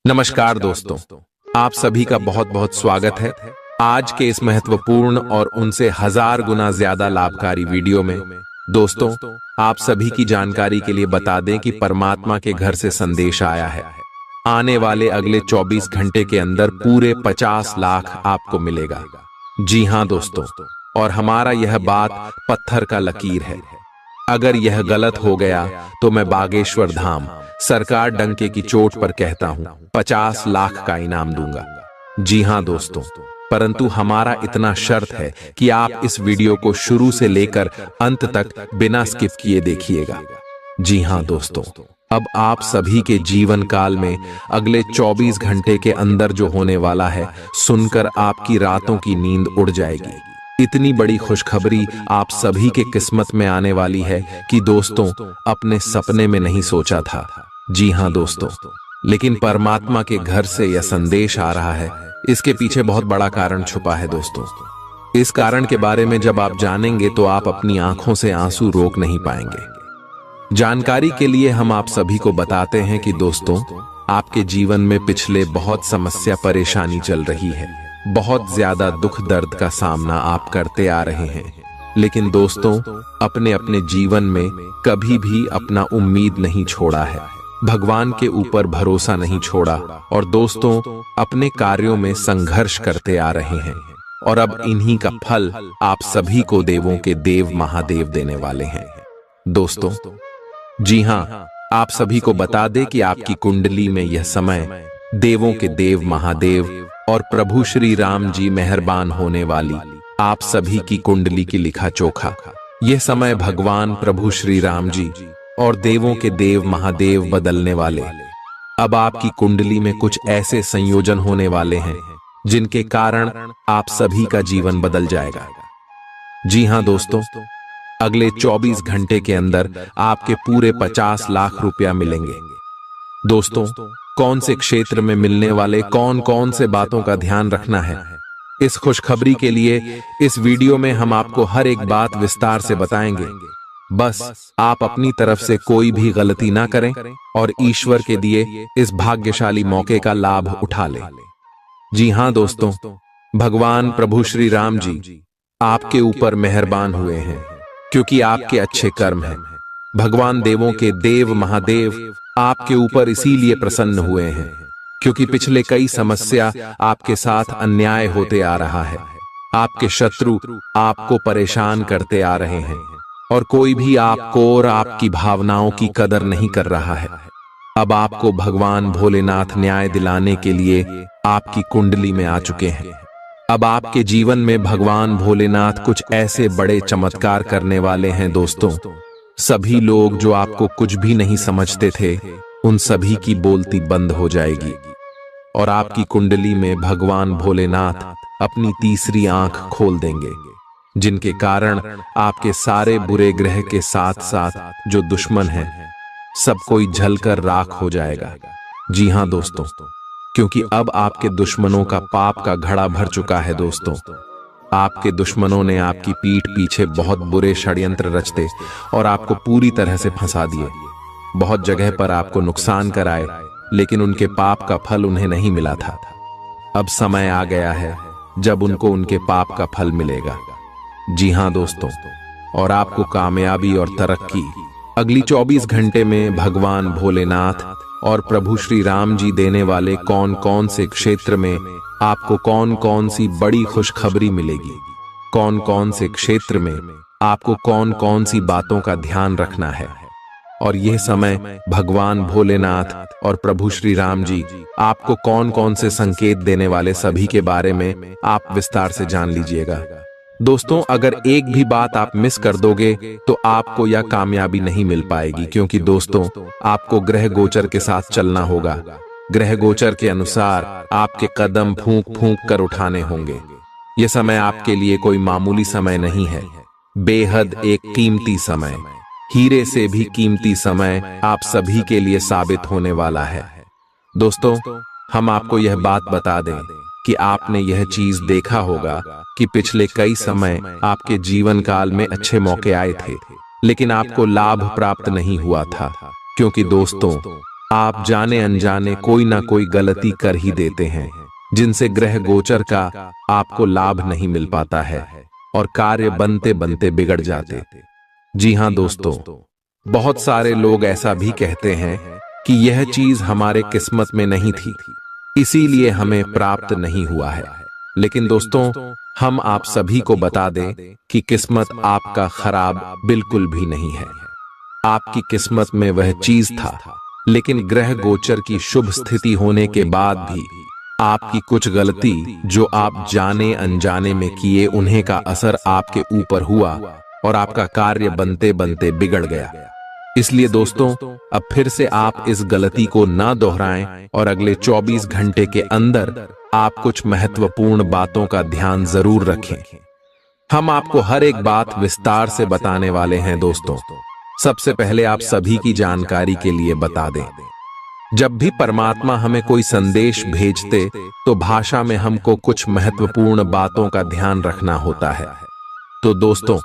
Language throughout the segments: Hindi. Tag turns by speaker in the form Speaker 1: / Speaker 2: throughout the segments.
Speaker 1: नमस्कार दोस्तों, आप सभी का बहुत बहुत स्वागत है आज के इस महत्वपूर्ण और उनसे 1000 गुना ज्यादा लाभकारी वीडियो में। दोस्तों, आप सभी की जानकारी के लिए बता दें कि परमात्मा के घर से संदेश आया है। आने वाले अगले 24 घंटे के अंदर पूरे 50 लाख आपको मिलेगा। जी हां दोस्तों, और हमारा यह बात पत्थर का लकीर है। अगर यह गलत हो गया तो मैं बागेश्वर धाम सरकार डंके की चोट पर कहता हूं 50 लाख का इनाम दूंगा। जी हां दोस्तों, परंतु हमारा इतना शर्त है कि आप इस वीडियो को शुरू से लेकर अंत तक बिना स्किप किए देखिएगा। जी हां दोस्तों, अब आप सभी के जीवन काल में अगले 24 घंटे के अंदर जो होने वाला है, सुनकर आपकी रातों की नींद उड़ जाएगी। इतनी बड़ी खुशखबरी आप सभी के किस्मत में आने वाली है कि दोस्तों अपने सपने में नहीं सोचा था। जी हां दोस्तों, लेकिन परमात्मा के घर से यह संदेश आ रहा है। इसके पीछे बहुत बड़ा कारण छुपा है दोस्तों। इस कारण के बारे में जब आप जानेंगे तो आप अपनी आंखों से आंसू रोक नहीं पाएंगे। जानकारी के लिए हम आप सभी को बताते हैं कि दोस्तों, आपके जीवन में पिछले बहुत समस्या परेशानी चल रही है। बहुत ज्यादा दुख दर्द का सामना आप करते आ रहे हैं, लेकिन दोस्तों अपने अपने जीवन में कभी भी अपना उम्मीद नहीं छोड़ा है, भगवान के ऊपर भरोसा नहीं छोड़ा और दोस्तों अपने कार्यों में संघर्ष करते आ रहे हैं। और अब इन्हीं का फल आप सभी को देवों के देव महादेव देने वाले हैं दोस्तों। जी हां, आप सभी को बता दें कि आपकी कुंडली में यह समय देवों के देव महादेव और प्रभु श्री राम जी मेहरबान होने वाली आप सभी की कुंडली की लिखा चोखा। यह समय भगवान प्रभु श्री राम जी और देवों के देव महादेव बदलने वाले। अब आपकी कुंडली में कुछ ऐसे संयोजन होने वाले हैं जिनके कारण आप सभी का जीवन बदल जाएगा। जी हां दोस्तों, अगले 24 घंटे के अंदर आपके पूरे 50 लाख रुपया मिलेंगे। दोस्तों, कौन से क्षेत्र में मिलने वाले कौन कौन से बातों का ध्यान रखना है, इस खुशखबरी के लिए इस वीडियो में हम आपको हर एक बात विस्तार से बताएंगे। बस आप अपनी तरफ से कोई भी गलती ना करें और ईश्वर के दिए इस भाग्यशाली मौके का लाभ उठा लें। जी हां दोस्तों, भगवान प्रभु श्री राम जी आपके ऊपर मेहरबान हुए हैं क्योंकि आपके अच्छे कर्म हैं। भगवान देवों के देव महादेव आपके ऊपर इसीलिए प्रसन्न हुए हैं क्योंकि पिछले कई समस्या आपके साथ अन्याय होते आ रहा है। आपके शत्रु आपको परेशान करते आ रहे हैं और कोई भी आपको और आपकी भावनाओं की कदर नहीं कर रहा है। अब आपको भगवान भोलेनाथ न्याय दिलाने के लिए आपकी कुंडली में आ चुके हैं। अब आपके जीवन में भगवान भोलेनाथ कुछ ऐसे बड़े चमत्कार करने वाले हैं दोस्तों। सभी लोग जो आपको कुछ भी नहीं समझते थे, उन सभी की बोलती बंद हो जाएगी और आपकी कुंडली में भगवान भोलेनाथ अपनी तीसरी आंख खोल देंगे, जिनके कारण आपके सारे बुरे ग्रह के साथ साथ जो दुश्मन हैं, सब कोई जलकर राख हो जाएगा। जी हां दोस्तों, क्योंकि अब आपके दुश्मनों का पाप का घड़ा भर चुका है दोस्तों। आपके दुश्मनों ने आपकी पीठ पीछे बहुत बुरे षड्यंत्र रचते और आपको पूरी तरह से फंसा दिए। बहुत जगह पर आपको नुकसान कराए, लेकिन उनके पाप का फल उन्हें नहीं मिला था। अब समय आ गया है जब उनको उनके पाप का फल मिलेगा। जी हां दोस्तों, और आपको कामयाबी और तरक्की अगली 24 घंटे में भगवान भोलेनाथ और प्रभु श्री राम जी देने वाले कौन कौन से क्षेत्र में आपको कौन कौन सी बड़ी खुशखबरी मिलेगी, कौन कौन से क्षेत्र में आपको कौन कौन सी बातों का ध्यान रखना है। और यह समय भगवान भोलेनाथ और प्रभु श्री राम जी आपको कौन कौन से संकेत देने वाले, सभी के बारे में आप विस्तार से जान लीजिएगा। दोस्तों, अगर एक भी बात आप मिस कर दोगे तो आपको यह कामयाबी नहीं मिल पाएगी, क्योंकि दोस्तों आपको ग्रह गोचर के साथ चलना होगा। ग्रह गोचर के अनुसार आपके कदम फूंक फूंक कर उठाने होंगे। यह समय आपके लिए कोई मामूली समय नहीं है, बेहद एक कीमती समय, हीरे से भी कीमती समय आप सभी के लिए साबित होने वाला है। दोस्तों, हम आपको यह बात बता दें कि आपने यह चीज देखा होगा कि पिछले कई समय आपके जीवन काल में अच्छे मौके आए थे, लेकिन आपको लाभ प्राप्त नहीं हुआ था, क्योंकि दोस्तों आप जाने अनजाने कोई ना कोई गलती कर ही देते हैं, जिनसे ग्रह गोचर का आपको लाभ नहीं मिल पाता है और कार्य बनते बनते बिगड़ जाते। जी हां दोस्तों, बहुत सारे लोग ऐसा भी कहते हैं कि यह चीज हमारे किस्मत में नहीं थी, इसीलिए हमें प्राप्त नहीं हुआ है। लेकिन दोस्तों, हम आप सभी को बता दें कि किस्मत आपका खराब बिल्कुल भी नहीं है। आपकी किस्मत में वह चीज था, लेकिन ग्रह गोचर की शुभ स्थिति होने के बाद भी आपकी कुछ गलती जो आप जाने अनजाने में किए, उन्हें का असर आपके ऊपर हुआ और आपका कार्य बनते बनते बिगड़ गया। इसलिए दोस्तों, अब फिर से आप इस गलती को ना दोहराएं और अगले 24 घंटे के अंदर आप कुछ महत्वपूर्ण बातों का ध्यान जरूर रखें। हम आपको हर एक बात विस्तार से बताने वाले हैं दोस्तों। सबसे पहले आप सभी की जानकारी के लिए बता दें, जब भी परमात्मा हमें कोई संदेश भेजते तो भाषा में हमको कुछ महत्वपूर्ण बातों का ध्यान रखना होता है। तो दोस्तों,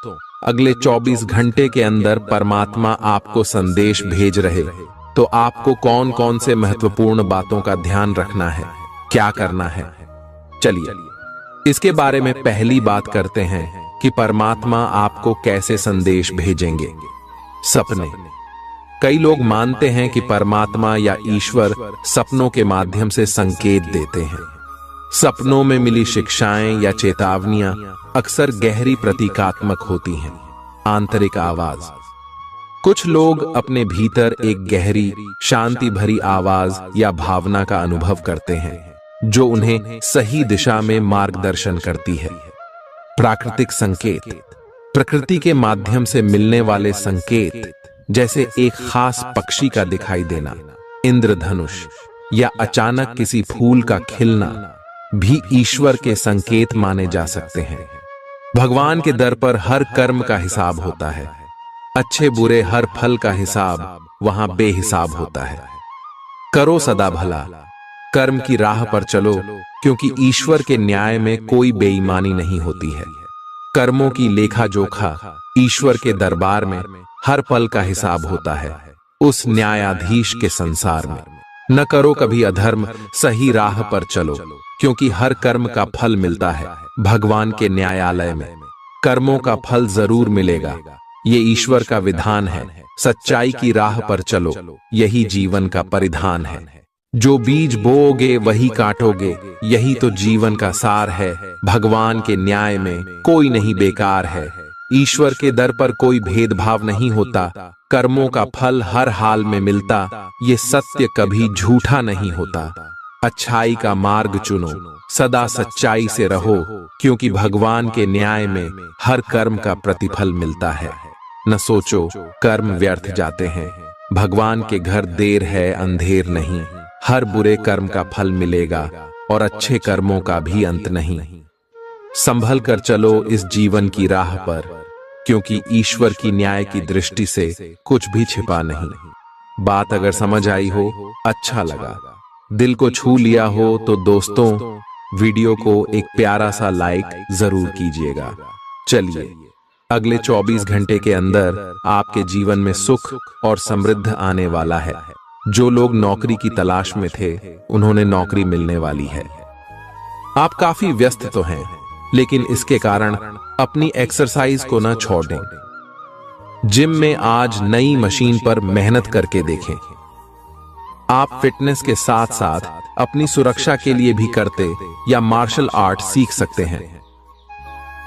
Speaker 1: अगले 24 घंटे के अंदर परमात्मा आपको संदेश भेज रहे, तो आपको कौन कौन से महत्वपूर्ण बातों का ध्यान रखना है, क्या करना है, चलिए इसके बारे में पहली बात करते हैं कि परमात्मा आपको कैसे संदेश भेजेंगे। सपने। कई लोग मानते हैं कि परमात्मा या ईश्वर सपनों के माध्यम से संकेत देते हैं। सपनों में मिली शिक्षाएं या चेतावनियां अक्सर गहरी प्रतीकात्मक होती हैं। आंतरिक आवाज। कुछ लोग अपने भीतर एक गहरी शांति भरी आवाज या भावना का अनुभव करते हैं, जो उन्हें सही दिशा में मार्गदर्शन करती है। प्राकृतिक संकेत। प्रकृति के माध्यम से मिलने वाले संकेत, जैसे एक खास पक्षी का दिखाई देना, इंद्रधनुष या अचानक किसी फूल का खिलना, भी ईश्वर के संकेत माने जा सकते हैं। भगवान के दर पर हर कर्म का हिसाब होता है। अच्छे बुरे हर फल का हिसाब वहां बेहिसाब होता है। करो सदा भला, कर्म की राह पर चलो, क्योंकि ईश्वर के न्याय में कोई बेईमानी नहीं होती है। कर्मों की लेखा जोखा ईश्वर के दरबार में हर पल का हिसाब होता है, उस न्यायाधीश के संसार में। न करो कभी अधर्म, सही राह पर चलो, क्योंकि हर कर्म का फल मिलता है भगवान के न्यायालय में। कर्मों का फल जरूर मिलेगा, ये ईश्वर का विधान है। सच्चाई की राह पर चलो, यही जीवन का परिधान है। जो बीज बोओगे वही काटोगे, यही तो जीवन का सार है। भगवान के न्याय में कोई नहीं बेकार है। ईश्वर के दर पर कोई भेदभाव नहीं होता। कर्मों का फल हर हाल में मिलता, ये सत्य कभी झूठा नहीं होता। अच्छाई का मार्ग चुनो, सदा सच्चाई से रहो, क्योंकि भगवान के न्याय में हर कर्म का प्रतिफल मिलता है। न सोचो कर्म व्यर्थ जाते हैं, भगवान के घर देर है अंधेर नहीं। हर बुरे कर्म का फल मिलेगा और अच्छे कर्मों का भी अंत नहीं। संभल कर चलो इस जीवन की राह पर, क्योंकि ईश्वर की न्याय की दृष्टि से कुछ भी छिपा नहीं। बात अगर समझ आई हो, अच्छा लगा, दिल को छू लिया हो, तो दोस्तों वीडियो को एक प्यारा सा लाइक जरूर कीजिएगा। चलिए, अगले 24 घंटे के अंदर आपके जीवन में सुख और समृद्धि आने वाला है। जो लोग नौकरी की तलाश में थे, उन्होंने नौकरी मिलने वाली है। आप काफी व्यस्त तो हैं, लेकिन इसके कारण अपनी एक्सरसाइज को ना छोड़ दें। जिम में आज नई मशीन पर मेहनत करके देखें। आप फिटनेस के साथ साथ अपनी सुरक्षा के लिए भी करते या मार्शल आर्ट सीख सकते हैं।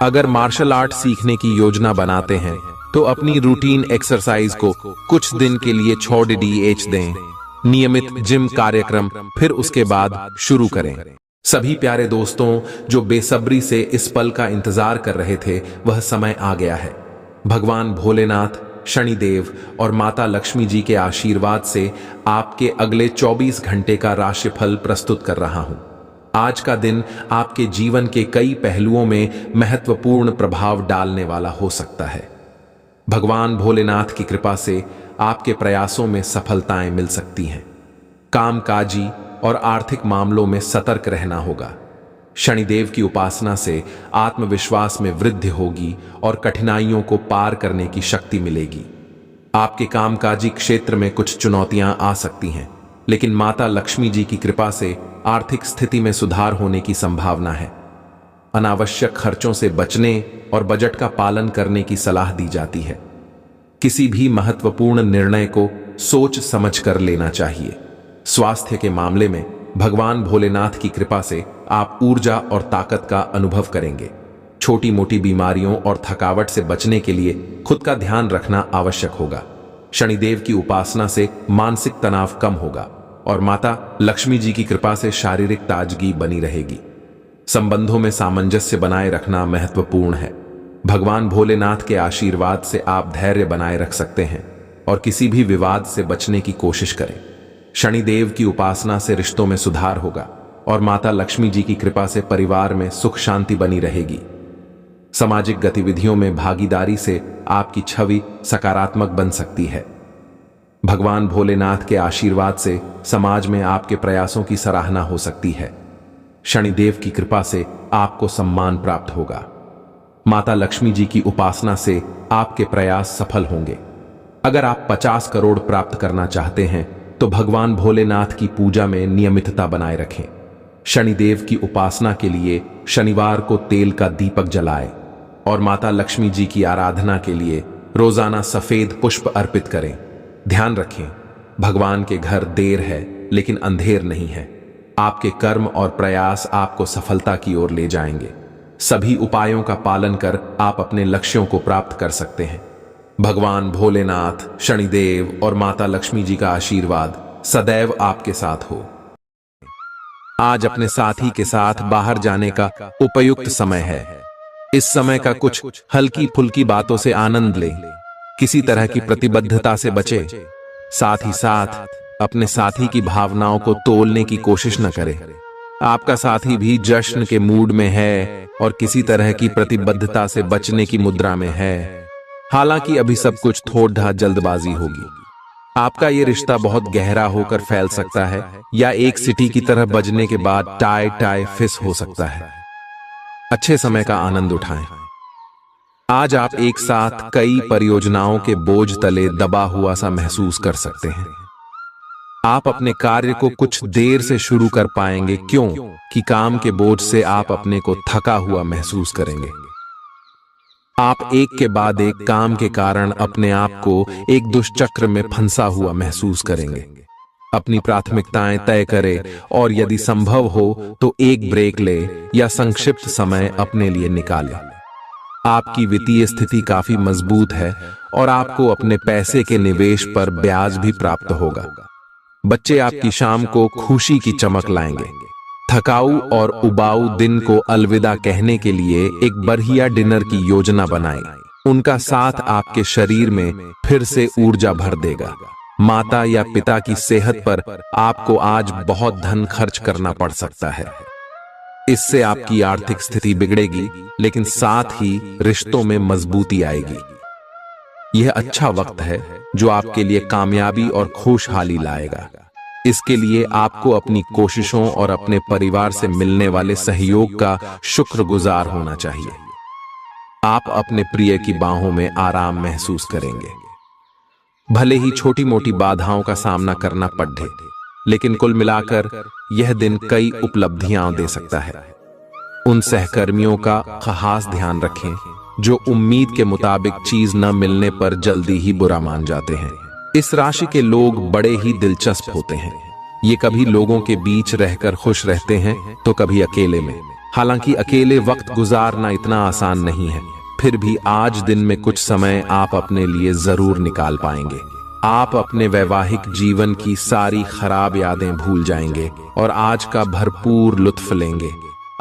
Speaker 1: अगर मार्शल आर्ट सीखने की योजना बनाते हैं, तो अपनी रूटीन एक्सरसाइज को कुछ दिन के लिए छोड़ दें। नियमित जिम कार्यक्रम फिर उसके बाद शुरू करें। सभी प्यारे दोस्तों जो बेसब्री से इस पल का इंतजार कर रहे थे, वह समय आ गया है। भगवान भोलेनाथ, शनिदेव और माता लक्ष्मी जी के आशीर्वाद से आपके अगले 24 घंटे का राशिफल प्रस्तुत कर रहा हूं। आज का दिन आपके जीवन के कई पहलुओं में महत्वपूर्ण प्रभाव डालने वाला हो सकता है। भगवान भोलेनाथ की कृपा से आपके प्रयासों में सफलताएं मिल सकती हैं। कामकाजी और आर्थिक मामलों में सतर्क रहना होगा। शनिदेव की उपासना से आत्मविश्वास में वृद्धि होगी और कठिनाइयों को पार करने की शक्ति मिलेगी। आपके कामकाजी क्षेत्र में कुछ चुनौतियां आ सकती हैं, लेकिन माता लक्ष्मी जी की कृपा से आर्थिक स्थिति में सुधार होने की संभावना है। अनावश्यक खर्चों से बचने और बजट का पालन करने की सलाह दी जाती है। किसी भी महत्वपूर्ण निर्णय को सोच समझ कर लेना चाहिए। स्वास्थ्य के मामले में भगवान भोलेनाथ की कृपा से आप ऊर्जा और ताकत का अनुभव करेंगे। छोटी मोटी बीमारियों और थकावट से बचने के लिए खुद का ध्यान रखना आवश्यक होगा। शनिदेव की उपासना से मानसिक तनाव कम होगा और माता लक्ष्मी जी की कृपा से शारीरिक ताजगी बनी रहेगी। संबंधों में सामंजस्य बनाए रखना महत्वपूर्ण है। भगवान भोलेनाथ के आशीर्वाद से आप धैर्य बनाए रख सकते हैं और किसी भी विवाद से बचने की कोशिश करें। शनिदेव की उपासना से रिश्तों में सुधार होगा और माता लक्ष्मी जी की कृपा से परिवार में सुख शांति बनी रहेगी। सामाजिक गतिविधियों में भागीदारी से आपकी छवि सकारात्मक बन सकती है। भगवान भोलेनाथ के आशीर्वाद से समाज में आपके प्रयासों की सराहना हो सकती है। शनिदेव की कृपा से आपको सम्मान प्राप्त होगा। माता लक्ष्मी जी की उपासना से आपके प्रयास सफल होंगे। अगर आप 50 करोड़ प्राप्त करना चाहते हैं तो भगवान भोलेनाथ की पूजा में नियमितता बनाए रखें। शनिदेव की उपासना के लिए शनिवार को तेल का दीपक जलाएं और माता लक्ष्मी जी की आराधना के लिए रोजाना सफेद पुष्प अर्पित करें। ध्यान रखें, भगवान के घर देर है लेकिन अंधेर नहीं है। आपके कर्म और प्रयास आपको सफलता की ओर ले जाएंगे। सभी उपायों का पालन कर आप अपने लक्ष्यों को प्राप्त कर सकते हैं। भगवान भोलेनाथ, शनिदेव और माता लक्ष्मी जी का आशीर्वाद सदैव आपके साथ हो। आज अपने साथी के साथ बाहर जाने का उपयुक्त समय है। इस समय का कुछ हल्की फुल्की बातों से आनंद लें। किसी तरह की प्रतिबद्धता से बचें। साथ ही साथ अपने साथी की भावनाओं को तोलने की कोशिश न करें। आपका साथी भी जश्न के मूड में है और किसी तरह की प्रतिबद्धता से बचने की मुद्रा में है। हालांकि अभी सब कुछ थोड़ा जल्दबाजी होगी। आपका ये रिश्ता बहुत गहरा होकर फैल सकता है या एक सिटी की तरह बजने के बाद टाई टाई फिस हो सकता है। अच्छे समय का आनंद उठाएं। आज आप एक साथ कई परियोजनाओं के बोझ तले दबा हुआ सा महसूस कर सकते हैं। आप अपने कार्य को कुछ देर से शुरू कर पाएंगे, क्यों कि काम के बोझ से आप अपने को थका हुआ महसूस करेंगे। आप एक के बाद एक काम के कारण अपने आप को एक दुष्चक्र में फंसा हुआ महसूस करेंगे। अपनी प्राथमिकताएं तय करें और यदि संभव हो तो एक ब्रेक ले या संक्षिप्त समय अपने लिए निकालें। आपकी वित्तीय स्थिति काफी मजबूत है और आपको अपने पैसे के निवेश पर ब्याज भी प्राप्त होगा। बच्चे आपकी शाम को खुशी की चमक लाएंगे। थकाऊ और उबाऊ दिन को अलविदा कहने के लिए एक बढ़िया डिनर की योजना बनाएं। उनका साथ आपके शरीर में फिर से ऊर्जा भर देगा। माता या पिता की सेहत पर आपको आज बहुत धन खर्च करना पड़ सकता है। इससे आपकी आर्थिक स्थिति बिगड़ेगी, लेकिन साथ ही रिश्तों में मजबूती आएगी। यह अच्छा वक्त है जो आपके लिए कामयाबी और खुशहाली लाएगा। इसके लिए आपको अपनी कोशिशों और अपने परिवार से मिलने वाले सहयोग का शुक्रगुजार होना चाहिए। आप अपने प्रिय की बाहों में आराम महसूस करेंगे। भले ही छोटी मोटी बाधाओं का सामना करना पड़े, लेकिन कुल मिलाकर यह दिन कई उपलब्धियां दे सकता है। उन सहकर्मियों का खास ध्यान रखें जो उम्मीद के मुताबिक चीज न मिलने पर जल्दी ही बुरा मान जाते हैं। इस राशि के लोग बड़े ही दिलचस्प होते हैं। ये कभी लोगों के बीच रहकर खुश रहते हैं तो कभी अकेले में। हालांकि अकेले वक्त गुजारना इतना आसान नहीं है, फिर भी आज दिन में कुछ समय आप अपने लिए जरूर निकाल पाएंगे। आप अपने वैवाहिक जीवन की सारी खराब यादें भूल जाएंगे और आज का भरपूर लुत्फ लेंगे।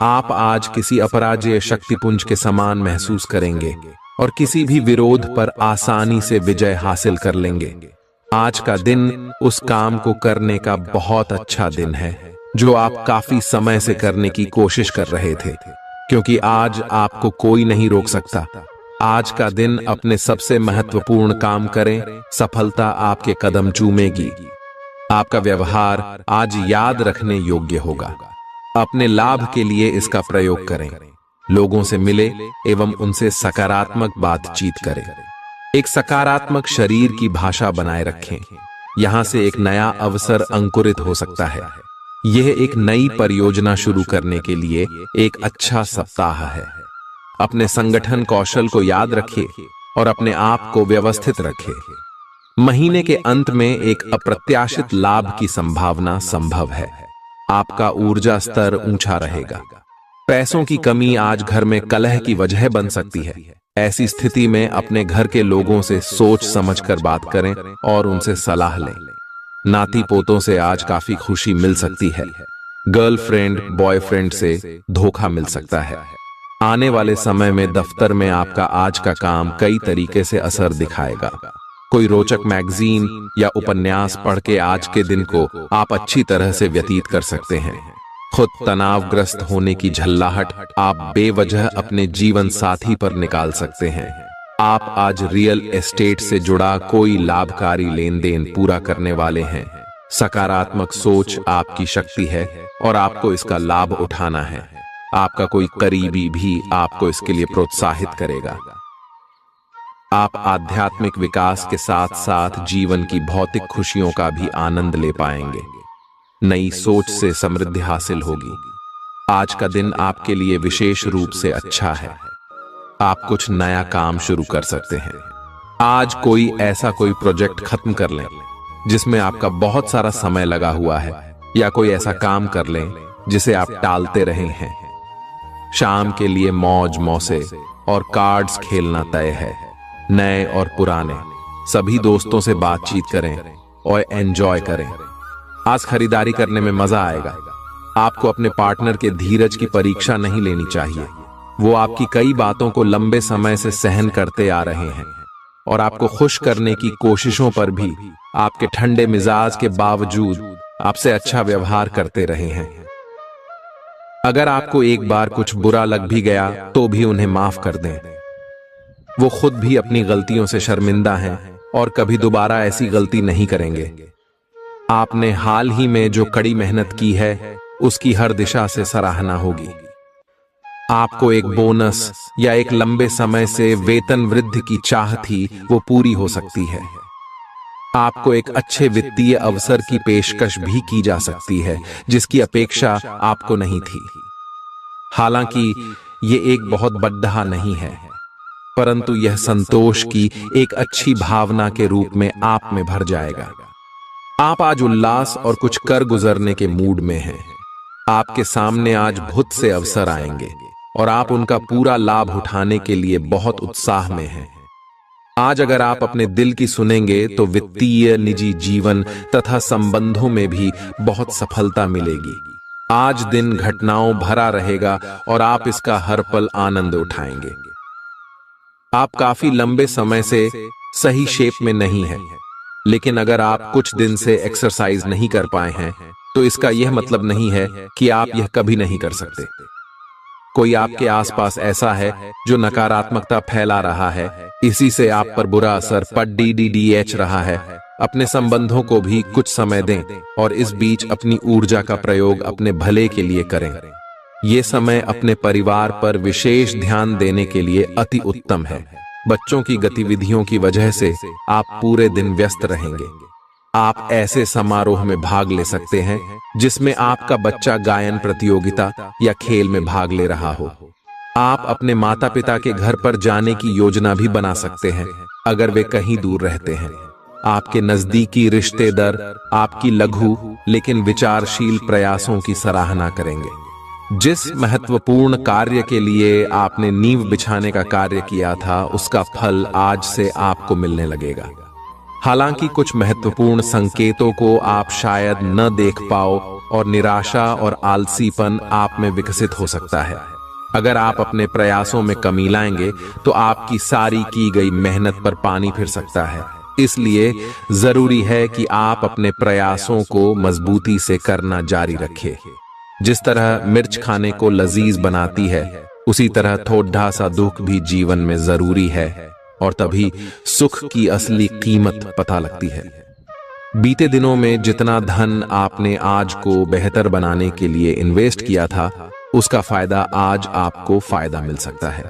Speaker 1: आप आज किसी अपराजेय शक्तिपुंज के समान महसूस करेंगे और किसी भी विरोध पर आसानी से विजय हासिल कर लेंगे। आज का दिन उस काम को करने का बहुत अच्छा दिन है जो आप काफी समय से करने की कोशिश कर रहे थे, क्योंकि आज आपको कोई नहीं रोक सकता। आज का दिन अपने सबसे महत्वपूर्ण काम करें, सफलता आपके कदम चूमेगी। आपका व्यवहार आज याद रखने योग्य होगा। अपने लाभ के लिए इसका प्रयोग करें। लोगों से मिले एवं उनसे सकारात्मक बातचीत करें। एक सकारात्मक शरीर की भाषा बनाए रखें। यहाँ से एक नया अवसर अंकुरित हो सकता है। यह एक नई परियोजना शुरू करने के लिए एक अच्छा सप्ताह है। अपने संगठन कौशल को याद रखिए और अपने आप को व्यवस्थित रखिए। महीने के अंत में एक अप्रत्याशित लाभ की संभावना संभव है। आपका ऊर्जा स्तर ऊंचा रहेगा। पैसों की कमी आज घर में कलह की वजह बन सकती है। ऐसी स्थिति में अपने घर के लोगों से सोच समझकर बात करें और उनसे सलाह लें। नाती पोतों से आज काफी खुशी मिल सकती है। गर्लफ्रेंड बॉयफ्रेंड से धोखा मिल सकता है। आने वाले समय में दफ्तर में आपका आज का काम कई तरीके से असर दिखाएगा। कोई रोचक मैगजीन या उपन्यास पढ़ के आज के दिन को आप अच्छी तरह से व्यतीत कर सकते हैं। खुद तनावग्रस्त होने की झल्लाहट आप बेवजह अपने जीवन साथी पर निकाल सकते हैं। आप आज रियल एस्टेट से जुड़ा कोई लाभकारी लेन देन पूरा करने वाले हैं। सकारात्मक सोच आपकी शक्ति है और आपको इसका लाभ उठाना है। आपका कोई करीबी भी आपको इसके लिए प्रोत्साहित करेगा। आप आध्यात्मिक विकास के साथ साथ जीवन की भौतिक खुशियों का भी आनंद ले पाएंगे। नई सोच से समृद्धि हासिल होगी। आज का दिन आपके लिए विशेष रूप से अच्छा है। आप कुछ नया काम शुरू कर सकते हैं। आज कोई प्रोजेक्ट खत्म कर लें जिसमें आपका बहुत सारा समय लगा हुआ है, या कोई ऐसा काम कर लें जिसे आप टालते रहे हैं। शाम के लिए मौज मौसे और कार्ड्स खेलना तय है। नए और पुराने सभी दोस्तों से बातचीत करें और एंजॉय करें। आज खरीदारी करने में मजा आएगा। आपको अपने पार्टनर के धीरज की परीक्षा नहीं लेनी चाहिए। वो आपकी कई बातों को लंबे समय से सहन करते आ रहे हैं और आपको खुश करने की कोशिशों पर भी आपके ठंडे मिजाज के बावजूद आपसे अच्छा व्यवहार करते रहे हैं। अगर आपको एक बार कुछ बुरा लग भी गया तो भी उन्हें माफ कर दें। वो खुद भी अपनी गलतियों से शर्मिंदा हैं और कभी दोबारा ऐसी गलती नहीं करेंगे। आपने हाल ही में जो कड़ी मेहनत की है उसकी हर दिशा से सराहना होगी। आपको एक बोनस या एक लंबे समय से वेतन वृद्धि की चाह थी, वो पूरी हो सकती है। आपको एक अच्छे वित्तीय अवसर की पेशकश भी की जा सकती है जिसकी अपेक्षा आपको नहीं थी। हालांकि ये एक बहुत बड़ा नहीं है, परंतु यह संतोष की एक अच्छी भावना के रूप में आप में भर जाएगा। आप आज उल्लास और कुछ कर गुजरने के मूड में हैं। आपके सामने आज बहुत से अवसर आएंगे और आप उनका पूरा लाभ उठाने के लिए बहुत उत्साह में हैं। आज अगर आप अपने दिल की सुनेंगे तो वित्तीय, निजी जीवन तथा संबंधों में भी बहुत सफलता मिलेगी। आज दिन घटनाओं भरा रहेगा और आप इसका हर पल आनंद उठाएंगे। आप काफी लंबे समय से सही शेप में नहीं हैं, लेकिन अगर आप कुछ दिन से एक्सरसाइज नहीं कर पाए हैं तो इसका यह मतलब नहीं है कि आप यह कभी नहीं कर सकते। कोई आपके आसपास ऐसा है जो नकारात्मकता फैला रहा है, इसी से आप पर बुरा असर पड़ रहा है। अपने संबंधों को भी कुछ समय दें और इस बीच अपनी ऊर्जा का प्रयोग अपने भले के लिए करें। ये समय अपने परिवार पर विशेष ध्यान देने के लिए अति उत्तम है। बच्चों की गतिविधियों की वजह से आप पूरे दिन व्यस्त रहेंगे। आप ऐसे समारोह में भाग ले सकते हैं जिसमें आपका बच्चा गायन प्रतियोगिता या खेल में भाग ले रहा हो। आप अपने माता पिता के घर पर जाने की योजना भी बना सकते हैं अगर वे कहीं दूर रहते हैं। आपके नजदीकी रिश्तेदार आपकी लघु लेकिन विचारशील प्रयासों की सराहना करेंगे। जिस महत्वपूर्ण कार्य के लिए आपने नींव बिछाने का कार्य किया था उसका फल आज से आपको मिलने लगेगा। हालांकि कुछ महत्वपूर्ण संकेतों को आप शायद न देख पाओ और निराशा और आलसीपन आप में विकसित हो सकता है। अगर आप अपने प्रयासों में कमी लाएंगे तो आपकी सारी की गई मेहनत पर पानी फिर सकता है। इसलिए जरूरी है कि आप अपने प्रयासों को मजबूती से करना जारी रखें। जिस तरह मिर्च खाने को लजीज बनाती है, उसी तरह थोड़ा सा दुख भी जीवन में जरूरी है और तभी सुख की असली कीमत पता लगती है। बीते दिनों में जितना धन आपने आज को बेहतर बनाने के लिए इन्वेस्ट किया था, उसका फायदा आज आपको फायदा मिल सकता है।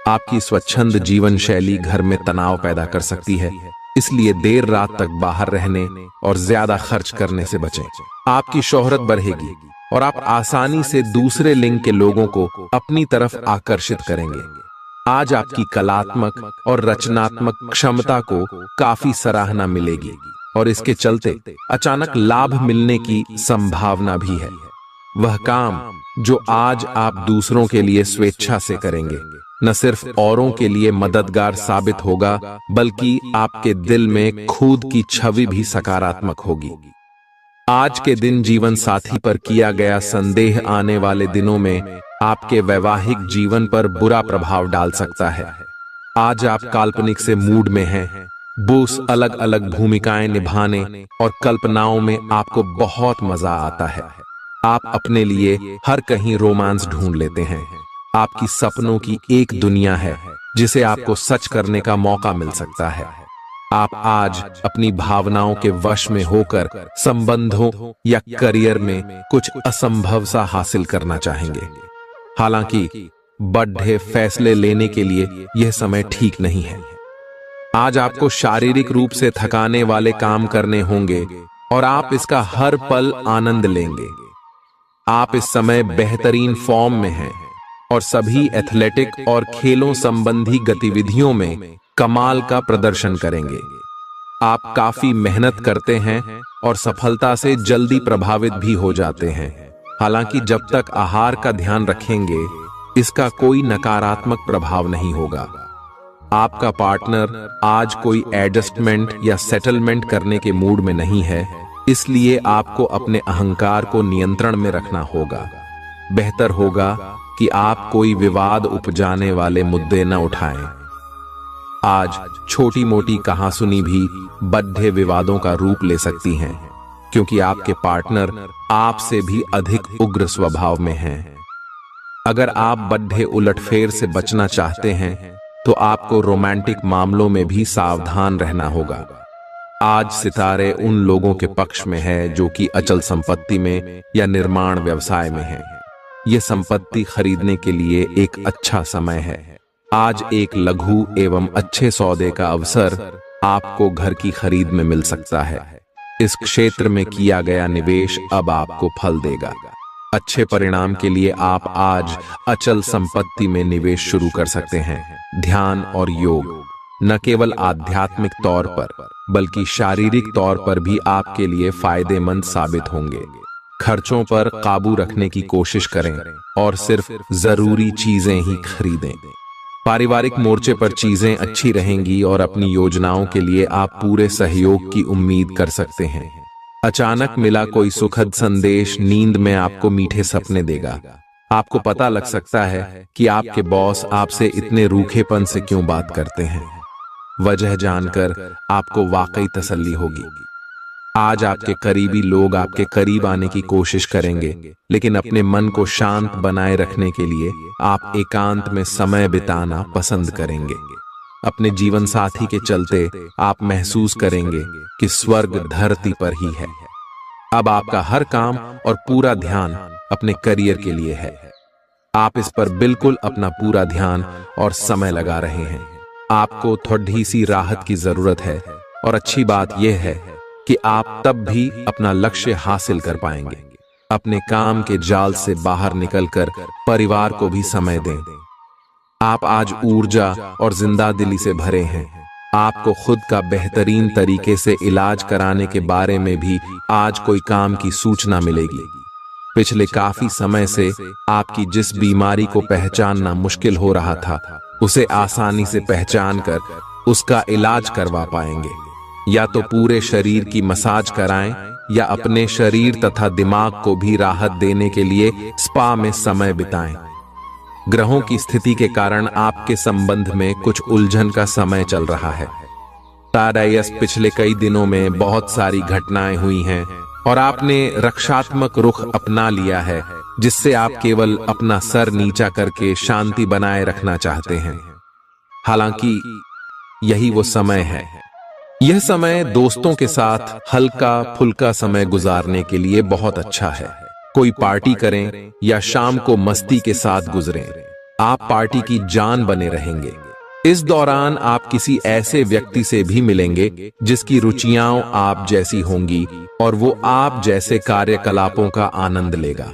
Speaker 1: आपकी स्वच्छंद जीवन शैली घर में तनाव पैदा कर सकती है, इसलिए देर रात तक बाहर रहने और ज्यादा खर्च करने से बचें। आपकी शोहरत बढ़ेगी और आप आसानी से दूसरे लिंग के लोगों को अपनी तरफ आकर्षित करेंगे। आज आपकी कलात्मक और रचनात्मक क्षमता को काफी सराहना मिलेगी और इसके चलते अचानक लाभ मिलने की संभावना भी है। वह काम जो आज आप दूसरों के लिए स्वेच्छा से करेंगे न सिर्फ औरों के लिए मददगार साबित होगा, बल्कि आपके दिल में खुद की छवि भी सकारात्मक होगी। आज के दिन जीवन साथी पर किया गया संदेह आने वाले दिनों में आपके वैवाहिक जीवन पर बुरा प्रभाव डाल सकता है। आज आप काल्पनिक से मूड में हैं, बोस अलग अलग भूमिकाएं निभाने और कल्पनाओं में आपको बहुत मजा आता है। आप अपने लिए हर कहीं रोमांस ढूंढ लेते हैं। आपकी सपनों की एक दुनिया है जिसे आपको सच करने का मौका मिल सकता है। आप आज अपनी भावनाओं के वश में होकर संबंधों या करियर में कुछ असंभव सा हासिल करना चाहेंगे। हालांकि बड़े फैसले लेने के लिए यह समय ठीक नहीं है। आज आपको शारीरिक रूप से थकाने वाले काम करने होंगे और आप इसका हर पल आनंद लेंगे। आप इस समय बेहतरीन फॉर्म में हैं और सभी एथलेटिक और खेलों संबंधी गतिविधियों में कमाल का प्रदर्शन करेंगे। आप काफी मेहनत करते हैं और सफलता से जल्दी प्रभावित भी हो जाते हैं। हालांकि जब तक आहार का ध्यान रखेंगे, इसका कोई नकारात्मक प्रभाव नहीं होगा। आपका पार्टनर आज कोई एडजस्टमेंट या सेटलमेंट करने के मूड में नहीं है, इसलिए आपको अपने अहंकार को नियंत्रण में रखना होगा। बेहतर होगा कि आप कोई विवाद उपजाने वाले मुद्दे न उठाएं। आज छोटी मोटी कहासुनी भी बड़े विवादों का रूप ले सकती हैं, क्योंकि आपके पार्टनर आपसे भी अधिक उग्र स्वभाव में हैं। अगर आप बड़े उलटफेर से बचना चाहते हैं, तो आपको रोमांटिक मामलों में भी सावधान रहना होगा। आज सितारे उन लोगों के पक्ष में है जो कि अचल संपत्ति में या निर्माण व्यवसाय में हैं। यह संपत्ति खरीदने के लिए एक अच्छा समय है। आज एक लघु एवं अच्छे सौदे का अवसर आपको घर की खरीद में मिल सकता है। इस क्षेत्र में किया गया निवेश अब आपको फल देगा। अच्छे परिणाम के लिए आप आज अचल संपत्ति में निवेश शुरू कर सकते हैं। ध्यान और योग न केवल आध्यात्मिक तौर पर बल्कि शारीरिक तौर पर भी आपके लिए फायदेमंद साबित होंगे। खर्चों पर काबू रखने की कोशिश करें और सिर्फ जरूरी चीजें ही खरीदें। पारिवारिक मोर्चे पर चीजें अच्छी रहेंगी और अपनी योजनाओं के लिए आप पूरे सहयोग की उम्मीद कर सकते हैं। अचानक मिला कोई सुखद संदेश नींद में आपको मीठे सपने देगा। आपको पता लग सकता है कि आपके बॉस आपसे इतने रूखेपन से क्यों बात करते हैं। वजह जानकर आपको वाकई तसल्ली होगी। आज आपके करीबी लोग आपके करीब आने की कोशिश करेंगे, लेकिन अपने मन को शांत बनाए रखने के लिए आप एकांत में समय बिताना पसंद करेंगे। अपने जीवन साथी के चलते आप महसूस करेंगे कि स्वर्ग धरती पर ही है। अब आपका हर काम और पूरा ध्यान अपने करियर के लिए है। आप इस पर बिल्कुल अपना पूरा ध्यान और समय लगा रहे हैं। आपको थोड़ी सी राहत की जरूरत है और अच्छी बात यह है कि आप तब भी अपना लक्ष्य हासिल कर पाएंगे। अपने काम के जाल से बाहर निकलकर परिवार को भी समय दें। आप आज ऊर्जा और जिंदादिली से भरे हैं। आपको खुद का बेहतरीन तरीके से इलाज कराने के बारे में भी आज कोई काम की सूचना मिलेगी। पिछले काफी समय से आपकी जिस बीमारी को पहचानना मुश्किल हो रहा था, उसे आसानी से पहचान कर उसका इलाज करवा पाएंगे। या तो पूरे शरीर की मसाज कराएं या अपने शरीर तथा दिमाग को भी राहत देने के लिए स्पा में समय बिताएं। ग्रहों की स्थिति के कारण आपके संबंध में कुछ उलझन का समय चल रहा है। तारायस पिछले कई दिनों में बहुत सारी घटनाएं हुई हैं और आपने रक्षात्मक रुख अपना लिया है, जिससे आप केवल अपना सर नीचा करके शांति बनाए रखना चाहते हैं। हालांकि यही वो समय है। यह समय दोस्तों के साथ हल्का फुल्का समय गुजारने के लिए बहुत अच्छा है। कोई पार्टी करें या शाम को मस्ती के साथ गुजरें। आप पार्टी की जान बने रहेंगे। इस दौरान आप किसी ऐसे व्यक्ति से भी मिलेंगे जिसकी रुचियां आप जैसी होंगी और वो आप जैसे कार्यकलापों का आनंद लेगा।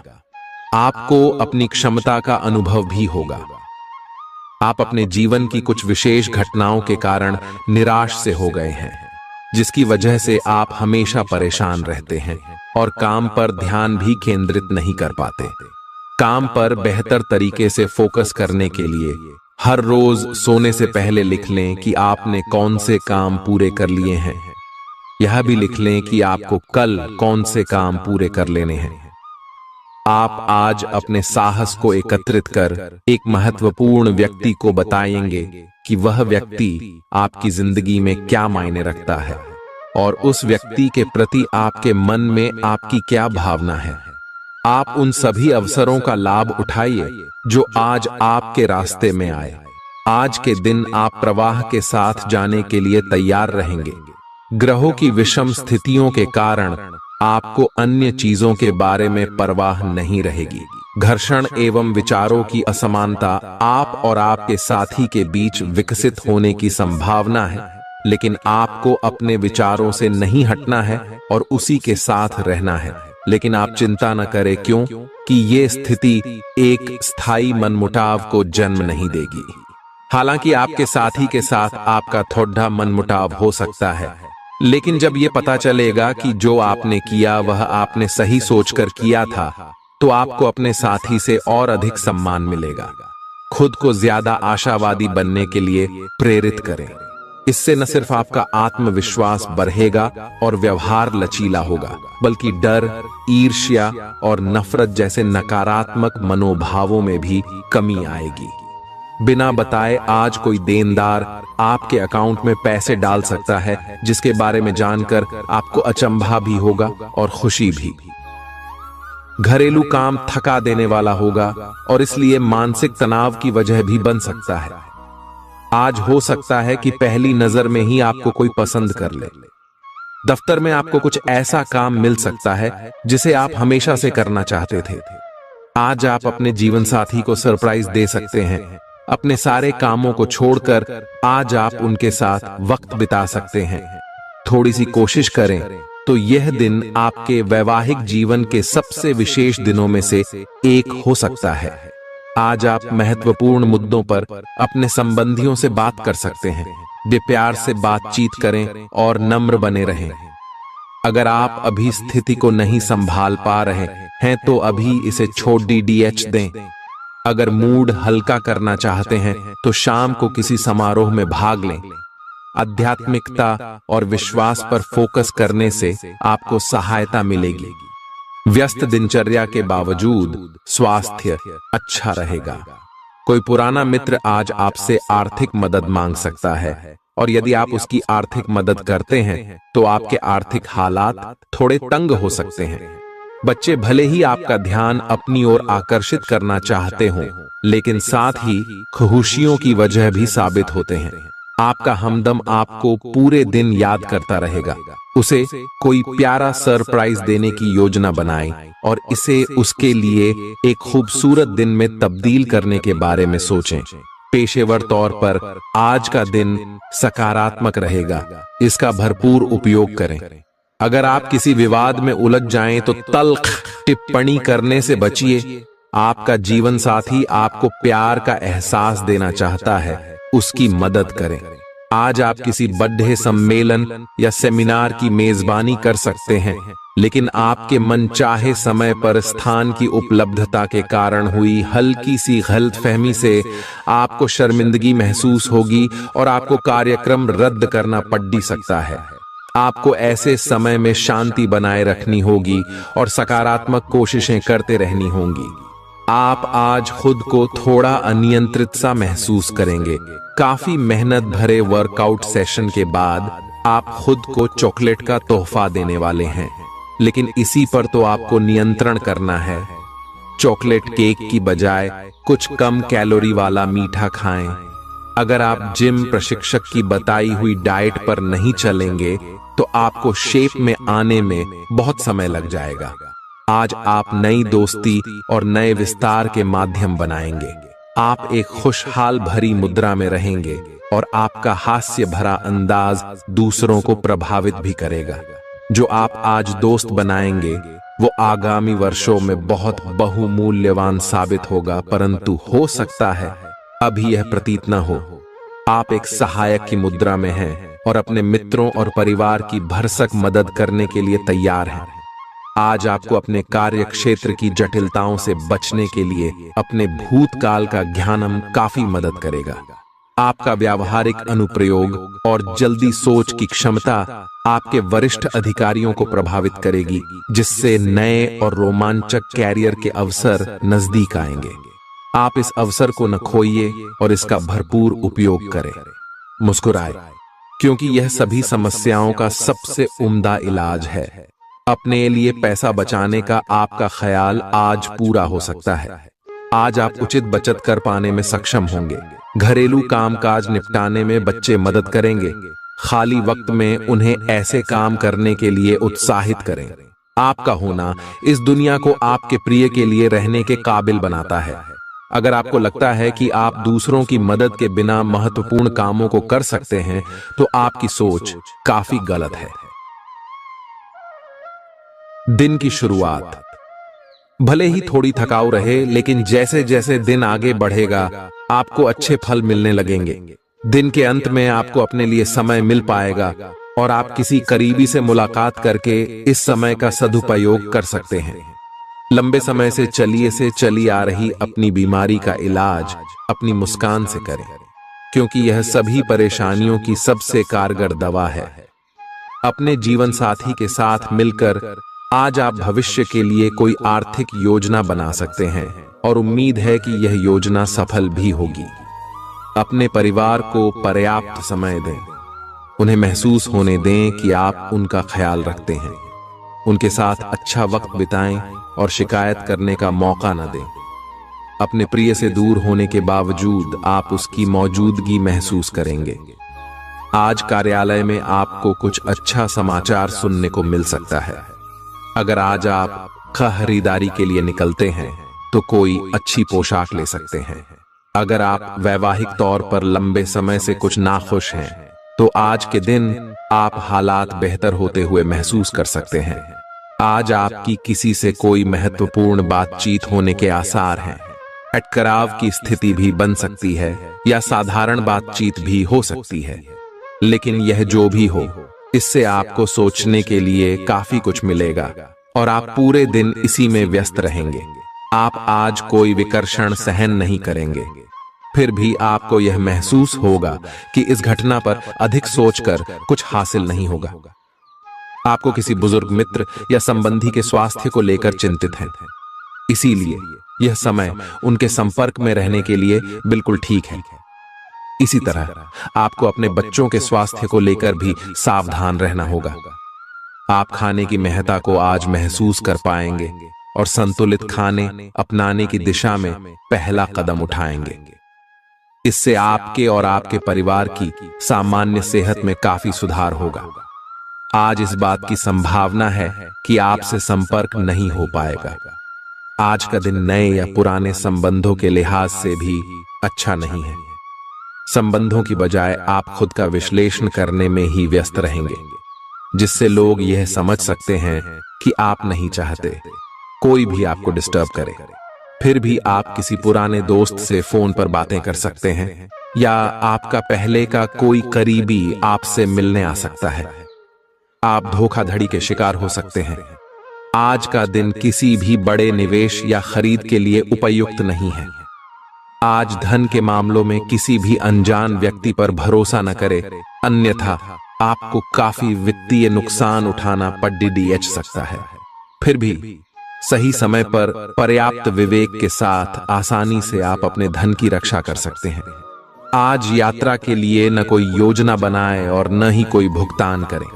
Speaker 1: आपको अपनी क्षमता का अनुभव भी होगा। आप अपने जीवन की कुछ विशेष घटनाओं के कारण निराश से हो गए हैं, जिसकी वजह से आप हमेशा परेशान रहते हैं और काम पर ध्यान भी केंद्रित नहीं कर पाते। काम पर बेहतर तरीके से फोकस करने के लिए हर रोज सोने से पहले लिख लें कि आपने कौन से काम पूरे कर लिए हैं। यह भी लिख लें कि आपको कल कौन से काम पूरे कर लेने हैं। आप आज अपने साहस को एकत्रित कर एक महत्वपूर्ण व्यक्ति को बताएंगे कि वह व्यक्ति आपकी जिंदगी में क्या मायने रखता है और उस व्यक्ति के प्रति आपके मन में आपकी क्या भावना है। आप उन सभी अवसरों का लाभ उठाइए जो आज आपके रास्ते में आए। आज के दिन आप प्रवाह के साथ जाने के लिए तैयार रहेंगे। ग्रहों की विषम स्थितियों के कारण आपको अन्य चीजों के बारे में परवाह नहीं रहेगी। घर्षण एवं विचारों की असमानता आप और आपके साथी के बीच विकसित होने की संभावना है, लेकिन आपको अपने विचारों से नहीं हटना है और उसी के साथ रहना है। लेकिन आप चिंता न करें, क्यों कि ये स्थिति एक स्थायी मनमुटाव को जन्म नहीं देगी। हालांकि आपके साथी के साथ आपका थोड़ा मनमुटाव हो सकता है, लेकिन जब ये पता चलेगा कि जो आपने किया वह आपने सही सोचकर किया था, तो आपको अपने साथी से और अधिक सम्मान मिलेगा। खुद को ज्यादा आशावादी बनने के लिए प्रेरित करें। इससे न सिर्फ आपका आत्मविश्वास बढ़ेगा और व्यवहार लचीला होगा, बल्कि डर, ईर्ष्या और नफरत जैसे नकारात्मक मनोभावों में भी कमी आएगी। बिना बताए आज कोई देनदार आपके अकाउंट में पैसे डाल सकता है, जिसके बारे में जानकर आपको अचंभा भी होगा और खुशी भी। घरेलू काम थका देने वाला होगा और इसलिए मानसिक तनाव की वजह भी बन सकता है। आज हो सकता है कि पहली नजर में ही आपको कोई पसंद कर ले। दफ्तर में आपको कुछ ऐसा काम मिल सकता है जिसे आप हमेशा से करना चाहते थे। आज आप अपने जीवन साथी को सरप्राइज दे सकते हैं। अपने सारे कामों को छोड़कर आज आप उनके साथ वक्त बिता सकते हैं। थोड़ी सी कोशिश करें तो यह दिन आपके वैवाहिक जीवन के सबसे विशेष दिनों में से एक हो सकता है। आज आप महत्वपूर्ण मुद्दों पर अपने संबंधियों से बात कर सकते हैं। वे प्यार से बातचीत करें और नम्र बने रहें। अगर आप अभी स्थिति को नहीं संभाल पा रहे हैं तो अभी इसे छोड़ DH दें। अगर मूड हल्का करना चाहते हैं तो शाम को किसी समारोह में भाग लें। आध्यात्मिकता और विश्वास पर फोकस करने से आपको सहायता मिलेगी। व्यस्त दिनचर्या के बावजूद स्वास्थ्य अच्छा रहेगा। कोई पुराना मित्र आज आपसे आर्थिक मदद मांग सकता है और यदि आप उसकी आर्थिक मदद करते हैं तो आपके आर्थिक हालात थोड़े तंग हो सकते हैं। बच्चे भले ही आपका ध्यान अपनी ओर आकर्षित करना चाहते हों, लेकिन साथ ही खुशियों की वजह भी साबित होते हैं। आपका हमदम आपको पूरे दिन याद करता रहेगा। उसे कोई प्यारा सरप्राइज देने की योजना बनाएं और इसे उसके लिए एक खूबसूरत दिन में तब्दील करने के बारे में सोचें। पेशेवर तौर पर आज का दिन सकारात्मक रहेगा। इसका भरपूर उपयोग करें। अगर आप किसी विवाद में उलझ जाएं तो तल्ख टिप्पणी करने से बचिए। आपका जीवन साथी आपको प्यार का एहसास देना चाहता है, उसकी मदद करें। आज आप किसी बर्थडे सम्मेलन या सेमिनार की मेजबानी कर सकते हैं, लेकिन आपके मनचाहे समय पर स्थान की उपलब्धता के कारण हुई हल्की सी गलतफहमी से आपको शर्मिंदगी महसूस होगी और आपको कार्यक्रम रद्द करना पड़ भी सकता है। आपको ऐसे समय में शांति बनाए रखनी होगी और सकारात्मक कोशिशें करते रहनी होंगी। आप आज खुद को थोड़ा अनियंत्रित सा महसूस करेंगे। काफी मेहनत भरे वर्कआउट सेशन के बाद आप खुद को चॉकलेट का तोहफा देने वाले हैं, लेकिन इसी पर तो आपको नियंत्रण करना है। चॉकलेट केक की बजाय कुछ कम कैलोरी वाला मीठा खाएं। अगर आप जिम प्रशिक्षक की बताई हुई डाइट पर नहीं चलेंगे तो आपको शेप में आने में बहुत समय लग जाएगा। आज आप नई दोस्ती और नए विस्तार के माध्यम बनाएंगे। आप एक खुशहाल भरी मुद्रा में रहेंगे और आपका हास्य भरा अंदाज दूसरों को प्रभावित भी करेगा। जो आप आज दोस्त बनाएंगे वो आगामी वर्षों में बहुत बहुमूल्यवान साबित होगा, परंतु हो सकता है अभी यह प्रतीत न हो। आप एक सहायक की मुद्रा में हैं और अपने मित्रों और परिवार की भरसक मदद करने के लिए तैयार हैं। आज आपको अपने कार्य क्षेत्र की जटिलताओं से बचने के लिए अपने भूतकाल का ज्ञानम काफी मदद करेगा। आपका व्यावहारिक अनुप्रयोग और जल्दी सोच की क्षमता आपके वरिष्ठ अधिकारियों को प्रभावित करेगी, जिससे नए और रोमांचक कैरियर के अवसर नजदीक आएंगे। आप इस अवसर को न खोइए और इसका भरपूर उपयोग करें। मुस्कुराएं, क्योंकि यह सभी समस्याओं का सबसे उम्दा इलाज है। अपने लिए पैसा बचाने का आपका ख्याल आज पूरा हो सकता है। आज आप उचित बचत कर पाने में सक्षम होंगे। घरेलू कामकाज निपटाने में बच्चे मदद करेंगे। खाली वक्त में उन्हें ऐसे काम करने के लिए उत्साहित करें। आपका होना इस दुनिया को आपके प्रिय के लिए रहने के काबिल बनाता है। अगर आपको लगता है कि आप दूसरों की मदद के बिना महत्वपूर्ण कामों को कर सकते हैं, तो आपकी सोच काफी गलत है। दिन की शुरुआत भले ही थोड़ी थकाऊ रहे, लेकिन जैसे जैसे दिन आगे बढ़ेगा आपको अच्छे फल मिलने लगेंगे। दिन के अंत में आपको अपने लिए समय मिल पाएगा और आप किसी करीबी से मुलाकात करके इस समय का सदुपयोग कर सकते हैं। लंबे समय से चली आ रही अपनी बीमारी का इलाज अपनी मुस्कान से करें, क्योंकि यह सभी परेशानियों की सबसे कारगर दवा है। अपने जीवन साथी के साथ मिलकर आज आप भविष्य के लिए कोई आर्थिक योजना बना सकते हैं और उम्मीद है कि यह योजना सफल भी होगी। अपने परिवार को पर्याप्त समय दें। उन्हें महसूस होने दें कि आप उनका ख्याल रखते हैं। उनके साथ अच्छा वक्त बिताएं और शिकायत करने का मौका न दें। अपने प्रिय से दूर होने के बावजूद आप उसकी मौजूदगी महसूस करेंगे। आज कार्यालय में आपको कुछ अच्छा समाचार सुनने को मिल सकता है। अगर आज आप खरीदारी के लिए निकलते हैं तो कोई अच्छी पोशाक ले सकते हैं। अगर आप वैवाहिक तौर पर लंबे समय से कुछ नाखुश हैं तो आज के दिन आप हालात बेहतर होते हुए महसूस कर सकते हैं। आज आपकी किसी से कोई महत्वपूर्ण बातचीत होने के आसार हैं। अटकराव की स्थिति भी बन सकती है या साधारण बातचीत भी हो सकती है, लेकिन यह जो भी हो, इससे आपको सोचने के लिए काफी कुछ मिलेगा और आप पूरे दिन इसी में व्यस्त रहेंगे। आप आज कोई विकर्षण सहन नहीं करेंगे। फिर भी आपको यह महसूस होगा कि इस घटना पर अधिक सोचकर कुछ हासिल नहीं होगा। आपको किसी बुजुर्ग मित्र या संबंधी के स्वास्थ्य को लेकर चिंतित हैं, इसीलिए यह समय उनके संपर्क में रहने के लिए बिल्कुल ठीक है। इसी तरह आपको अपने बच्चों के स्वास्थ्य को लेकर भी सावधान रहना होगा। आप खाने की महत्ता को आज महसूस कर पाएंगे और संतुलित खाने अपनाने की दिशा में पहला कदम उठाएंगे। इससे आपके और आपके परिवार की सामान्य सेहत में काफी सुधार होगा। आज इस बात की संभावना है कि आपसे संपर्क नहीं हो पाएगा। आज का दिन नए या पुराने संबंधों के लिहाज से भी अच्छा नहीं है। संबंधों की बजाय आप खुद का विश्लेषण करने में ही व्यस्त रहेंगे, जिससे लोग यह समझ सकते हैं कि आप नहीं चाहते कोई भी आपको डिस्टर्ब करे। फिर भी आप किसी पुराने दोस्त से फोन पर बातें कर सकते हैं या आपका पहले का कोई करीबी आपसे मिलने आ सकता है। आप धोखाधड़ी के शिकार हो सकते हैं। आज का दिन किसी भी बड़े निवेश या खरीद के लिए उपयुक्त नहीं है। आज धन के मामलों में किसी भी अनजान व्यक्ति पर भरोसा न करें, अन्यथा आपको काफी वित्तीय नुकसान उठाना पड़ सकता है। फिर भी सही समय पर पर्याप्त विवेक के साथ आसानी से आप अपने धन की रक्षा कर सकते हैं। आज यात्रा के लिए न कोई योजना बनाएं और न ही कोई भुगतान करें।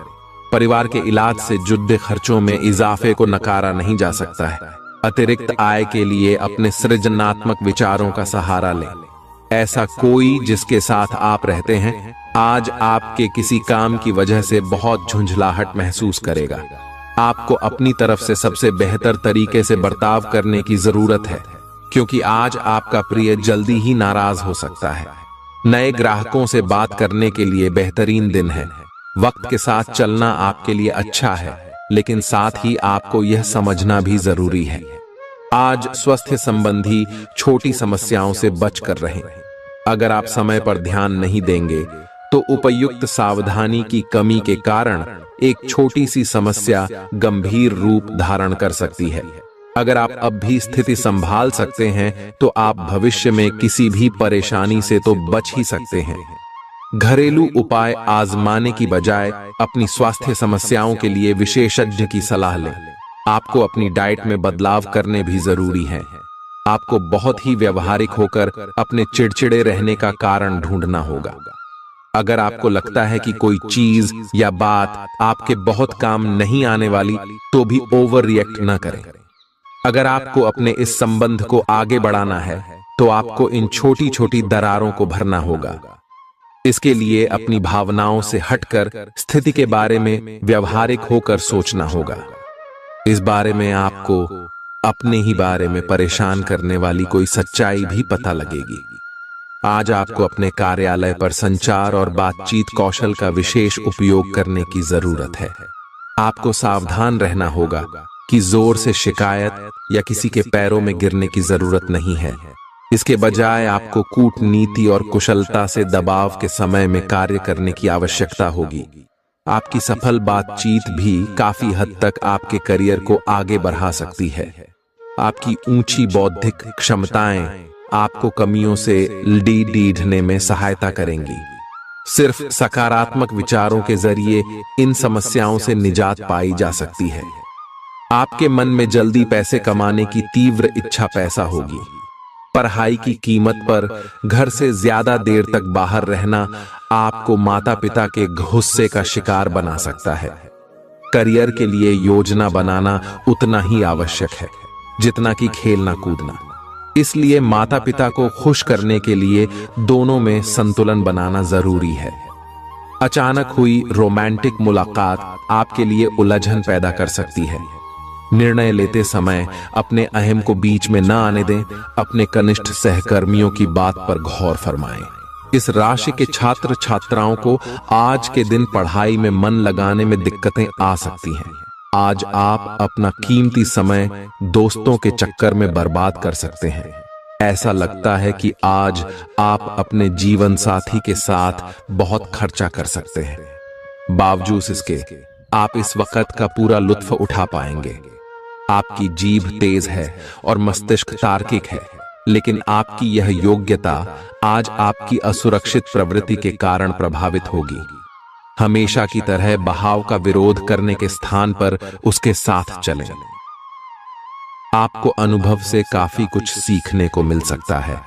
Speaker 1: परिवार के इलाज से जुड़े खर्चों में इजाफे को नकारा नहीं जा सकता है। अतिरिक्त आय के लिए अपने सृजनात्मक विचारों का सहारा लें। ऐसा कोई जिसके साथ आप रहते हैं आज आपके किसी काम की वजह से बहुत झुंझलाहट महसूस करेगा। आपको अपनी तरफ से सबसे बेहतर तरीके से बर्ताव करने की जरूरत है, क्योंकि आज आपका प्रिय जल्दी ही नाराज हो सकता है। नए ग्राहकों से बात करने के लिए बेहतरीन दिन है। वक्त के साथ चलना आपके लिए अच्छा है, लेकिन साथ ही आपको यह समझना भी जरूरी है। आज स्वास्थ्य संबंधी छोटी समस्याओं से बच कर रहें। अगर आप समय पर ध्यान नहीं देंगे तो उपयुक्त सावधानी की कमी के कारण एक छोटी सी समस्या गंभीर रूप धारण कर सकती है। अगर आप अब भी स्थिति संभाल सकते हैं तो आप भविष्य में किसी भी परेशानी से तो बच ही सकते हैं। घरेलू उपाय आजमाने की बजाय अपनी स्वास्थ्य समस्याओं के लिए विशेषज्ञ की सलाह लें। आपको अपनी डाइट में बदलाव करने भी जरूरी है। आपको बहुत ही व्यवहारिक होकर अपने चिड़चिड़े रहने का कारण ढूंढना होगा। अगर आपको लगता है कि कोई चीज या बात आपके बहुत काम नहीं आने वाली, तो भी ओवर रिएक्ट न करें। अगर आपको अपने इस संबंध को आगे बढ़ाना है तो आपको इन छोटी छोटी दरारों को भरना होगा। इसके लिए अपनी भावनाओं से हटकर स्थिति के बारे में व्यवहारिक होकर सोचना होगा। इस बारे में आपको अपने ही बारे में परेशान करने वाली कोई सच्चाई भी पता लगेगी। आज आपको अपने कार्यालय पर संचार और बातचीत कौशल का विशेष उपयोग करने की जरूरत है। आपको सावधान रहना होगा कि जोर से शिकायत या किसी के पैरों में गिरने की जरूरत नहीं है। इसके बजाय आपको कूटनीति और कुशलता से दबाव के समय में कार्य करने की आवश्यकता होगी। आपकी सफल बातचीत भी काफी हद तक आपके करियर को आगे बढ़ा सकती है। आपकी ऊंची बौद्धिक क्षमताएं आपको कमियों से ढीढ़ने में सहायता करेंगी। सिर्फ सकारात्मक विचारों के जरिए इन समस्याओं से निजात पाई जा सकती है। आपके मन में जल्दी पैसे कमाने की तीव्र इच्छा पैदा होगी। पढ़ाई की कीमत पर घर से ज्यादा देर तक बाहर रहना आपको माता पिता के गुस्से का शिकार बना सकता है। करियर के लिए योजना बनाना उतना ही आवश्यक है जितना कि खेलना कूदना। इसलिए माता पिता को खुश करने के लिए दोनों में संतुलन बनाना जरूरी है। अचानक हुई रोमांटिक मुलाकात आपके लिए उलझन पैदा कर सकती है। निर्णय लेते समय अपने अहम को बीच में न आने दें। अपने कनिष्ठ सहकर्मियों की बात पर गौर फरमाएं। इस राशि के छात्र छात्राओं को आज के दिन पढ़ाई में मन लगाने में दिक्कतें आ सकती हैं। आज आप अपना कीमती समय दोस्तों के चक्कर में बर्बाद कर सकते हैं। ऐसा लगता है कि आज आप अपने जीवन साथी के साथ बहुत खर्चा कर सकते हैं। बावजूद इसके आप इस वक्त का पूरा लुत्फ उठा पाएंगे। आपकी जीभ तेज है और मस्तिष्क तार्किक है, लेकिन आपकी यह योग्यता आज आपकी असुरक्षित प्रवृत्ति के कारण प्रभावित होगी। हमेशा की तरह बहाव का विरोध करने के स्थान पर उसके साथ चलें। आपको अनुभव से काफी कुछ सीखने को मिल सकता है।